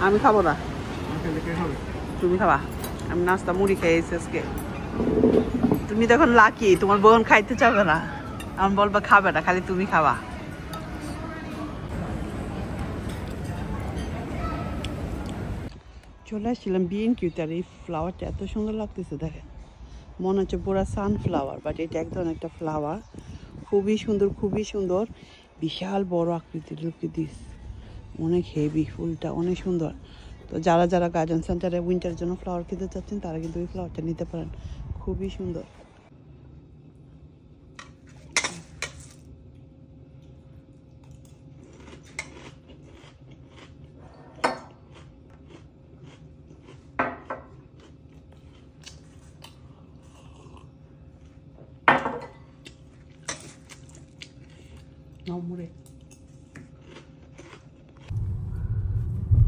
আমি খাবো না। তুমি খাবা? আমি নাস্তা মুড়ি খেয়েছি আজকে। তুমি তখন লাকি, তোমার বোন খাইতে চাবে না, আমি বলবো খাবে না, খালি তুমি খাবা। চলে আসছিলাম B&Qতে, আর এই ফ্লাওয়ারটা এত সুন্দর লাগতেছে দেখেন, মনে হচ্ছে পুরো সানফ্লাওয়ার, বাট এটা এক ধরনের একটা ফ্লাওয়ার, খুবই সুন্দর খুবই সুন্দর, বিশাল বড় আকৃতির, লুকে দিস, অনেক হেভি, ফুলটা অনেক সুন্দর। তো যারা যারা গার্ডেন সেন্টারে উইন্টারের জন্য ফ্লাওয়ার কিনতে চাচ্ছেন তারা কিন্তু এই ফ্লাওয়ারটা নিতে পারেন, খুবই সুন্দর।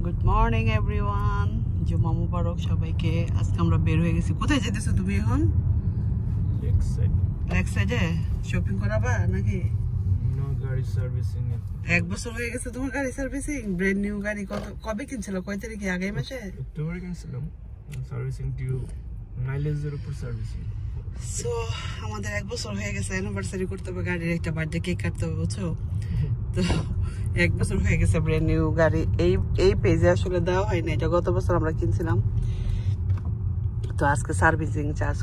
গুড মর্নিং এভরিওয়ান, জুমা মুবারক সবাইকে। আজকে আমরা বের হয়ে গেছি। কোথায় যেতেছো তুমি এখন? লেক সাইডে শপিং করাবা নাকি? গাড়ি সার্ভিসিং। 1 বছর হয়ে গেছে তোমার গাড়ি সার্ভিসিং? ব্র্যান্ড নিউ গাড়ি কবে কিনছিল? কয় তারিখে? আগামী মাসে অক্টোবরে কিনছিলাম। সার্ভিসিং টিউ মাইলেজের উপর সার্ভিসিং। সো আমাদের 1 বছর হয়ে গেছে, অ্যানিভার্সারি করতে হবে, গাড়ির একটা বার্থডে কেক কাটতে হবে, বুঝছো? তো 1 বছর হয়ে গেছে ব্র্যান্ড নিউ গাড়ি। এই পেজে আসলে দেওয়া হয়নি, এটা গত বছর আমরা কিনছিলাম। তো আজকে সার্ভিসিং চার্জ,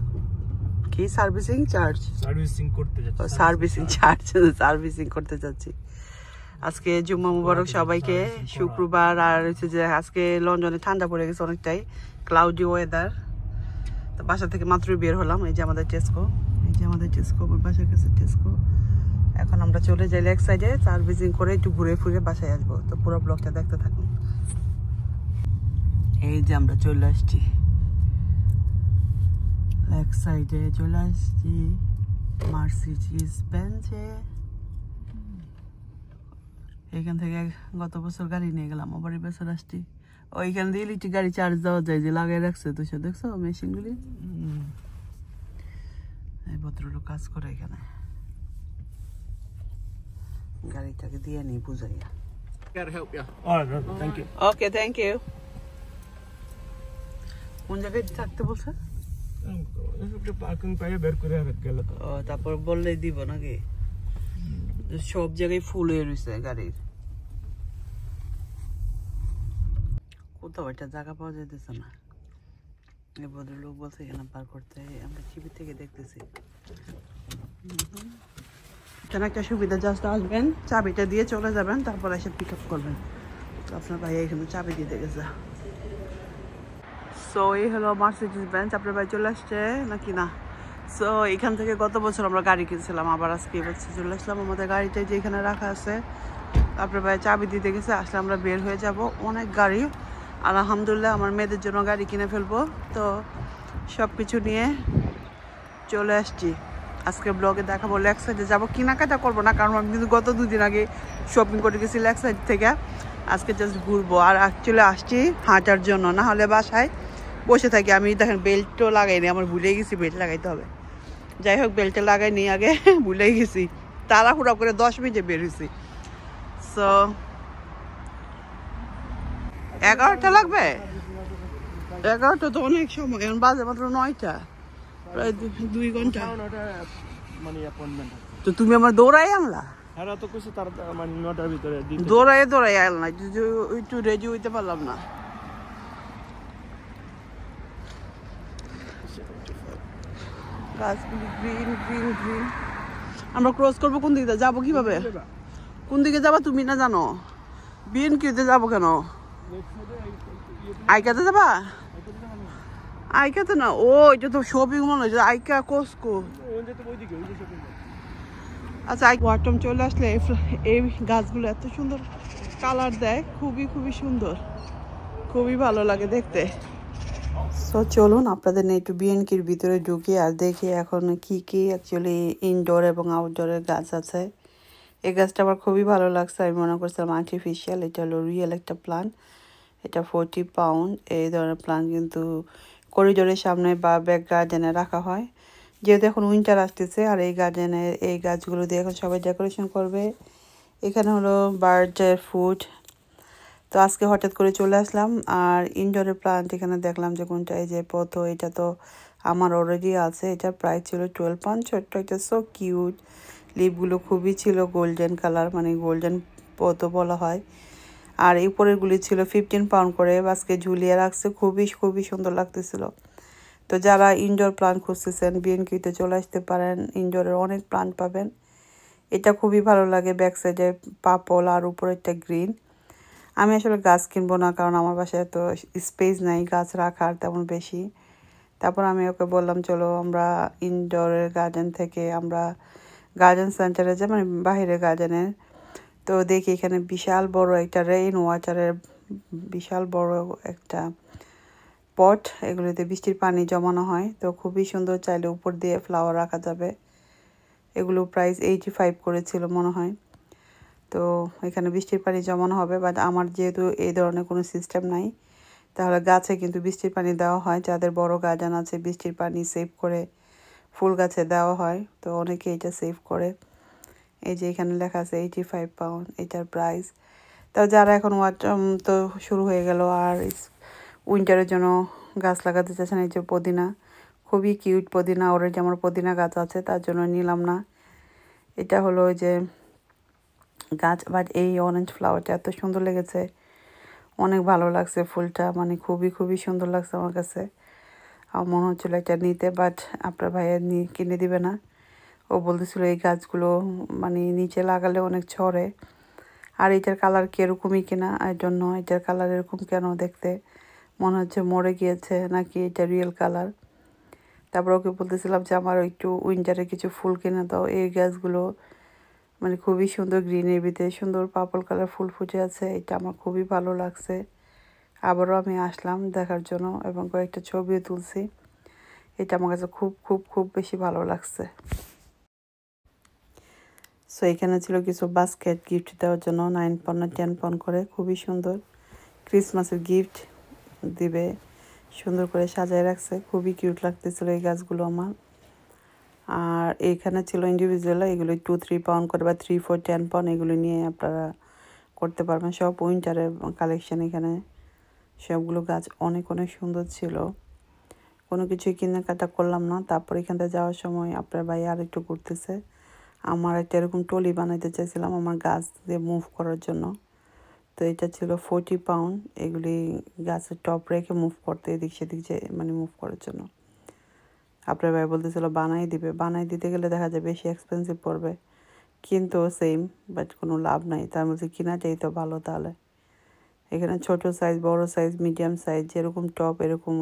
কি সার্ভিসিং চার্জ? সার্ভিসিং করতে যাচ্ছি। সার্ভিসিং চার্জ, সার্ভিসিং করতে যাচ্ছি। আজকে জুম্মা মুবারক সবাইকে, শুক্রবার। আর হচ্ছে যে আজকে লন্ডনে ঠান্ডা পড়ে গেছে অনেকটাই, ক্লাউডি ওয়েদার। তো বাসা থেকে মাত্রই বের হলাম। এই যে আমাদের টেস্কো, আমার বাসার কাছে টেস্কো। এখন আমরা চলে যাই লেক সাইডে, সার্ভিসিং করে একটু ঘুরে ফিরে বাসায় আসবো। তো পুরো ব্লগটা দেখতে থাকুন। এই যে আমরা চলে আসছি লেক সাইডে, চলে আসছি মার্সিডিজ বেঞ্চে। এইখান থেকে গত বছর গাড়ি নিয়ে গেলাম, আবার এই বছর আসছি। ওইখান দিয়ে ইলেকট্রিক গাড়ি চার্জ দেওয়া যায়, যে লাগাই রাখছে তো, সে দেখছো মেশিনগুলি? এই ভদ্রলোক কাজ করে এখানে, গাড়িটাকে দিয়ে নেই বুঝাইয়া। ওকে, থ্যাংক ইউ। কোন জায়গায় থাকতে বলছে? পার্কিং পাইয়ে বের করে গেল। ও, তারপর বললেই দিব নাকি? সব জায়গায় ফুল হয়ে রয়েছে গাড়ির, কোথাও একটা জায়গা পাওয়া যাইতেছে না। এই ভদ্রলোক বলছে এখানে পার করতে, আমরা টিভি থেকে দেখতেছি। এখানে একটা সুবিধা, জাস্ট আসবেন, চাবিটা দিয়ে চলে যাবেন, তারপর এসে পিক আপ করবেন। তো আপনার ভাই এখানে চাবি দিতে গেছে। সো এই হলো মার্সিডিজ বেঞ্চ। আপনার ভাই চলে আসছে নাকি না? সো এখান থেকে গত বছর আমরা গাড়ি কিনছিলাম, আবার আজকে এবছর চলে আসলাম। আমাদের গাড়িটা যে এখানে রাখা আছে, আপনার ভাই চাবি দিতে গেছে, আসলে আমরা বের হয়ে যাব। অনেক গাড়ি, আর আলহামদুলিল্লাহ আমার মেয়েদের জন্য গাড়ি কিনে ফেলবো। তো সব কিছু নিয়ে চলে আসছি। আজকে ব্লগে দেখাবো। লেক সাইডে যাবো, কেনাকাটা করবো না, কারণ আমি কিন্তু গত 2 দিন আগে শপিং করে গেছি লেক সাইড থেকে। আজকে জাস্ট ঘুরবো, আর অ্যাকচুয়ালি আসছি হাঁটার জন্য, না হলে বাসায় বসে থাকি। আমি দেখেন বেল্টও লাগাইনি, আমার ভুলে গেছি বেল্ট লাগাইতে হবে। যাই হোক, বেল্টে লাগাইনি আগে, ভুলে গেছি, তাড়াহুড়া করে 10 মিনিটে বের হয়েছি। সো 11টা লাগবে? 11টা তো অনেক সময়, এখন বাজে মাত্র 9টা, প্রায় 2 ঘন্টা। তো তুমি আমার দৌড়াই আনলা? দৌড়াই আনলা, একটু রেডি হইতে পারলাম না। গাছগুলি গ্রিন গ্রিন গ্রিন। আমরা ক্রস করবো কোন দিকে? যাবো কিভাবে? কোন দিকে যাবা তুমি না জানো? B&Qতে যাবো কেন? আইকাতে যাবা? আইকাতে না, ও এটা তো শপিং মল, আইকা কসকো। আচ্ছা, ওয়াটম চলে আসলে এই গাছগুলো এত সুন্দর কালার দেয়, খুবই খুবই সুন্দর, খুবই ভালো লাগে দেখতে। সো চলুন আপনাদের নিয়ে একটু B&Qর ভিতরে ঢুকি আর দেখি এখন কি কি অ্যাকচুয়ালি ইনডোর এবং আউটডোরের গাছ আছে। এই গাছটা আমার খুবই ভালো লাগছে, আমি মনে করছিলাম আর্টিফিশিয়াল, এটা হলো রিয়েল একটা প্লান্ট। এটা 40 পাউন্ড। এই ধরনের প্লান্ট কিন্তু করিডোরের সামনে বা ব্যাক গার্ডেনে রাখা হয়, যেহেতু এখন উইন্টার আসতেছে, আর এই গার্ডেনে এই গাছগুলো দিয়ে এখন সবাই ডেকোরেশন করবে। এখানে হলো বার্ডের ফুড, তো আজকে হঠাৎ করে চলে আসলাম। আর ইনডোরের প্লান্ট এখানে দেখলাম যে কোনটা, এই যে পথো, এটা তো আমার অলরেডি আছে। এটার প্রাইস ছিল 12 পাউন্ড। ছোট্ট, এটা সো কিউট। লিপগুলো খুবই ছিল গোল্ডেন কালার, মানে গোল্ডেন পথো বলা হয়। আর এই উপরেরগুলি ছিল 15 পাউন্ড করে, আজকে ঝুলিয়ে রাখছে। খুবই খুবই সুন্দর লাগতেছিল। তো যারা ইনডোর প্লান্ট খুঁজতেছেন বিএনকিউতে চলে আসতে পারেন, ইনডোরের অনেক প্লান্ট পাবেন। এটা খুবই ভালো লাগে, ব্যাক সাইডে পার্পল আর উপরে একটা গ্রিন। আমি আসলে গাছ কিনবো না, কারণ আমার বাসায় তো স্পেস নাই গাছ রাখার তেমন বেশি। তারপর আমি ওকে বললাম চলো আমরা ইনডোরের গার্ডেন থেকে আমরা গার্ডেন সেন্টারে যাই, মানে বাহিরে গার্ডেনের। তো দেখি এখানে বিশাল বড় একটা রেইন ওয়াটারের বিশাল বড় একটা পট, এগুলিতে বৃষ্টির পানি জমানো হয়। তো খুবই সুন্দর, চাইলে উপর দিয়ে ফ্লাওয়ার রাখা যাবে। এগুলো প্রাইস 85 করেছিল মনে হয়। তো এখানে বৃষ্টির পানি জমানো হবে, বাট আমার যেহেতু এই ধরনের কোনো সিস্টেম নাই, তাহলে গাছে কিন্তু বৃষ্টির পানি দেওয়া হয়। যাদের বড় গার্ডেন আছে বৃষ্টির পানি সেভ করে ফুল গাছে দেওয়া হয়, তো অনেকে এটা সেভ করে। এই যে এখানে লেখা আছে 85 পাউন্ড এটার প্রাইস। তো যারা এখন তো শুরু হয়ে গেল আর উইন্টারের জন্য গাছ লাগাতে চাচ্ছেন, এই যে পুদিনা, খুবই কিউট পুদিনা। অলরেডি আমার পুদিনা গাছ আছে, তার জন্য নিলাম না। এটা হলো ওই যে গাছ, বাট এই অরেঞ্জ ফ্লাওয়ারটা এত সুন্দর লেগেছে, অনেক ভালো লাগছে ফুলটা, মানে খুবই খুবই সুন্দর লাগছে আমার কাছে। আমার মনে হচ্ছিল এটা নিতে, বাট আপনার ভাইয়া কিনে দিবে না। ও বলতেছিল এই গাছগুলো মানে নিচে লাগালে অনেক ছড়ে, আর এটার কালার কীরকমই কিনা, এর জন্য এটার কালার এরকম কেন দেখতে মনে হচ্ছে মরে গিয়েছে, নাকি এটা রিয়েল কালার। তারপর ওকে বলতেছিলাম যে আমার একটু উইন্টারে কিছু ফুল কিনে দাও। এই গাছগুলো মানে খুবই সুন্দর, গ্রিনের ভিতরে সুন্দর পার্পল কালার ফুল ফুটে আছে, এটা আমার খুবই ভালো লাগছে। আবারও আমি আসলাম দেখার জন্য এবং কয়েকটা ছবিও তুলছি। এটা আমার কাছে খুব খুব খুব বেশি ভালো লাগছে। সো এখানে ছিল কিছু বাস্কেট গিফট দেওয়ার জন্য, 9 পাউন্ড না 10 পাউন্ড করে, খুবই সুন্দর। ক্রিসমাসের গিফট দিবে, সুন্দর করে সাজায় রাখছে, খুবই কিউট লাগতেছিল এই গাছগুলো আমার। আর এইখানে ছিল ইন্ডিভিজুয়াল, এগুলো 2-3 পাউন্ড করে বা 3-4-10 পাউন্ড, এগুলো নিয়ে আপনারা করতে পারবেন। সব উইন্টারের কালেকশন এখানে, সবগুলো গাছ অনেক অনেক সুন্দর ছিল। কোনো কিছুই কেনাকাটা করলাম না। তারপর এখান থেকে যাওয়ার সময় আপনার ভাই আর একটু ঘুরতেছে। আমার একটা এরকম টলি বানাইতে চাইছিলাম আমার গাছ দিয়ে মুভ করার জন্য। তো এটা ছিল 40 পাউন্ড, এগুলি গাছের টপ রেখে মুভ করতে, এদিক সেদিক যে মানে মুভ করার জন্য। আপনার ভাই বলতেছিল বানাই দিতে গেলে দেখা যায় বেশি এক্সপেন্সিভ পড়বে, কিন্তু সেম, বাট কোনো লাভ নাই। তার মধ্যে কিনাটাই তো ভালো। তাহলে এখানে ছোট সাইজ, বড় সাইজ, মিডিয়াম সাইজ, যেরকম টপ এরকম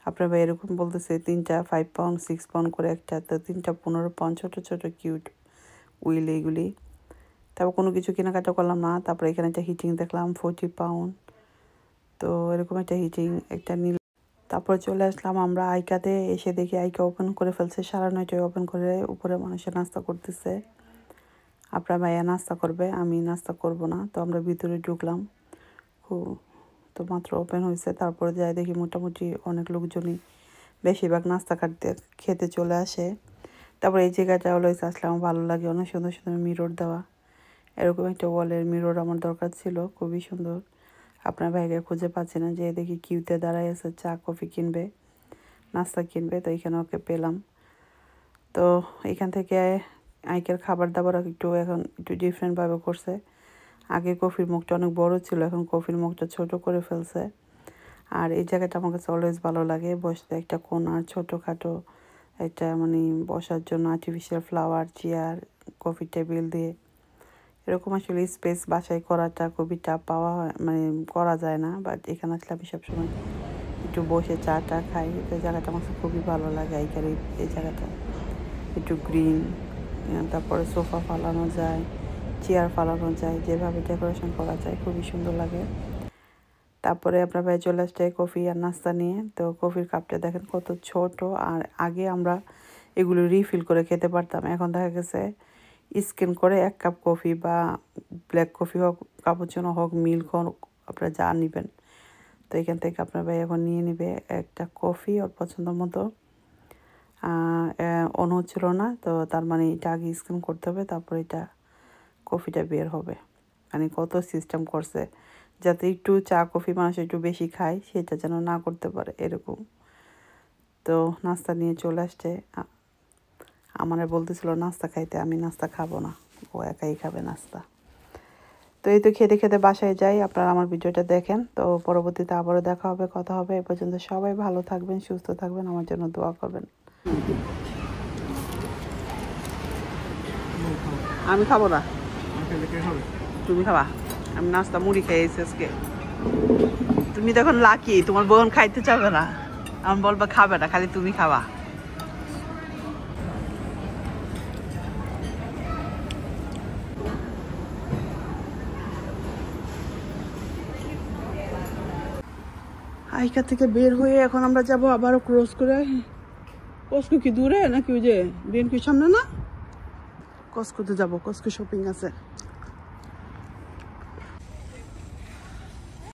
আপনার ভাই এরকম বলতেছে 3টা 5 পাউন্ড 6 পাউন্ড করে একটা, তো 3টা 15 পাউন্ড, ছোট ছোট কিউট উইল এইগুলি। তারপর কোনো কিছু কেনাকাটা করলাম না। তারপরে এখানে একটা হিটিং দেখলাম 40 পাউন্ড, তো এরকম একটা হিটিং একটা নিলাম। তারপর চলে আসলাম আমরা আইকাতে। এসে দেখি আইকা ওপেন করে ফেলছে, 9:30টায় ওপেন করে উপরে মানুষের নাস্তা করতেছে। আপনার ভাইয়া নাস্তা করবে, আমি নাস্তা করব না। তো আমরা ভিতরে ঢুকলাম, তো মাত্র ওপেন হয়েছে। তারপরে যাই দেখি মোটামুটি অনেক লোকজনই বেশিরভাগ নাস্তা খেতে চলে আসে। তারপর এই জায়গাটা হলো আসলাম, ভালো লাগে, অনেক সুন্দর সুন্দর মিরর দেওয়া। এরকম একটা ওয়ালের মিরর আমার দরকার ছিল, খুবই সুন্দর। আপনার ভাইকে খুঁজে পাচ্ছি না, যে দেখি কিউতে দাঁড়ায় আছে, চা কফি কিনবে, নাস্তা কিনবে। তো এখানে ওকে পেলাম। তো এখান থেকে আইকের খাবার দাবার এখন একটু ডিফারেন্টভাবে করছে। আগে কফির মুখটা অনেক বড় ছিল, এখন কফির মুখটা ছোট করে ফেলছে। আর এই জায়গাটা আমার কাছে অলওয়েজ ভালো লাগে বসতে, একটা কোণার ছোটোখাটো একটা মানে বসার জন্য artificial flower, chair, coffee table দিয়ে। এরকম আসলে স্পেস বাসায় করাটা খুবই টাফ, পাওয়া হয় মানে করা যায় না, বাট এখানে আসলে আমি সবসময় একটু বসে চাটা খাই। তো জায়গাটা আমার খুবই ভালো লাগে। এই জায়গাটা একটু গ্রিন, তারপরে সোফা ফালানো যায়, চেয়ার ফালানো যায়, যেভাবে ডেকোরেশন করা যায় খুবই সুন্দর লাগে। তারপরে আপনার ভাই চলে আসছে কফি আর নাস্তা নিয়ে। তো কফির কাপটা দেখেন কত ছোট। আর আগে আমরা এগুলো রিফিল করে খেতে পারতাম, এখন দেখা গেছে স্ক্যান করে 1 কাপ কফি বা ব্ল্যাক কফি হোক, কাপুচিনো হোক, মিল্ক হোক, আপনারা যা নেবেন। তো এখান থেকে আপনার ভাই এখন নিয়ে নেবে একটা কফি ওর পছন্দ মতো। অন হচ্ছিল না, তো তার মানে এটা আগে স্ক্যান করতে হবে, তারপর এটা কফিটা বের হবে। মানে কত সিস্টেম করছে, যাতে একটু চা কফি মানুষ একটু বেশি খায়, সেটা যেন না করতে পারে এরকম। তো নাস্তা নিয়ে চলে আসছে। আমারে বলতেছিল নাস্তা খাইতে, আমি নাস্তা খাবো না, ও একাই খাবে নাস্তা। তো এই তো খেতে খেতে বাসায় যাই। আপনারা আমার ভিডিওটা দেখেন। তো পরবর্তীতে আবারও দেখা হবে, কথা হবে। এ পর্যন্ত সবাই ভালো থাকবেন, সুস্থ থাকবেন, আমার জন্য দোয়া করবেন। আমি খাবো না, তুমি খাবা। আমি নাস্তা মুড়ি খেয়েছি আজকে। তুমি তখন লাকি, তোমার বোন খাইতে চাবে না, আমি বলবো খাবে না, খালি তুমি খাবা। আইকা থেকে বের হয়ে এখন আমরা যাব আবারও ক্রস করে। কসকো কি দূরে নাকি ওই যে বিএনপির সামনে না? কসকোতে যাবো, কসকো শপিং আছে।